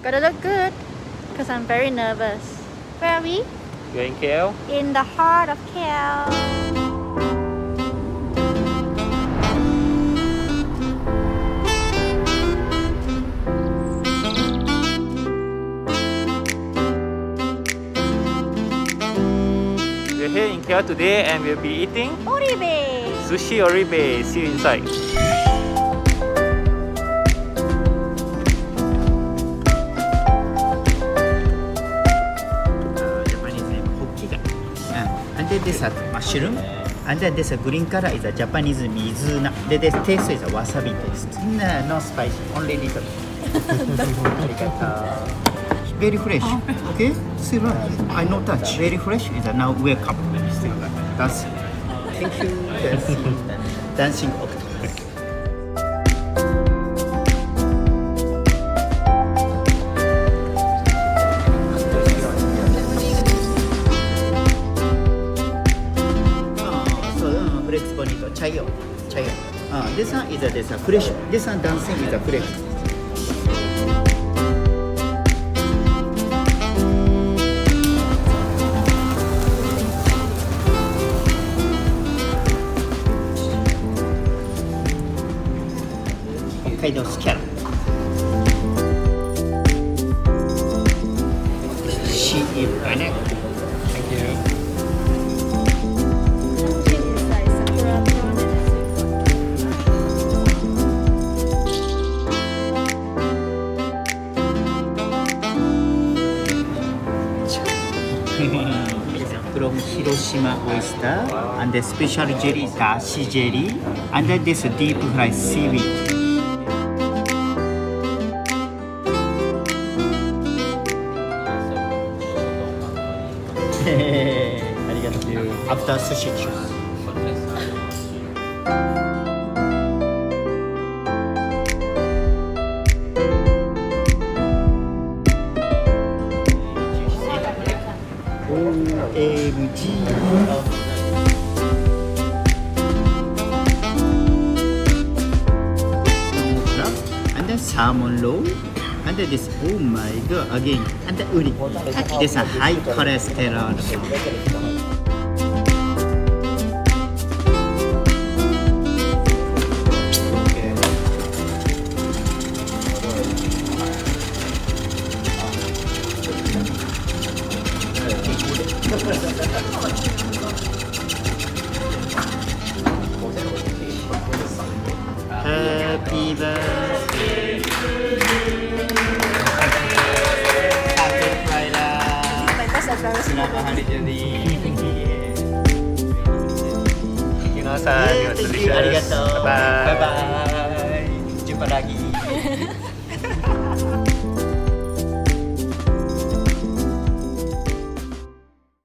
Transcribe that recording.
Gotta look good, because I'm very nervous. Where are we? You're in KL? In the heart of KL. We're here in KL today and we'll be eating Oribe! Sushi Oribe. See you inside. Japanese name Hokkigai. And then this is mushroom. And then this green color is a Japanese mizuna. Then this taste is a wasabi taste. No spicy, only little. Very fresh. Okay? Still right. I no touch. Very fresh is a now welcome. Still right. That's thank you. Dancing octopus. Flex bonito. Chayo. This one is a fresh. This one dancing is a fresh. Hokkaido scallop. She is banana. Thank you. This is like SAKURA prawn. From HIROSHIMA oyster and the special jelly, dashi jelly, and then this deep fried seaweed. After sushi juice. OMG. And then salmon roll. And then this, oh my god, again. And the uri. This is a high cholesterol. Happy birthday. Happy Friday. Selamat hari jadi. Thank you, Nao San. Arigatou. Bye bye. Bye bye. Jumpa lagi.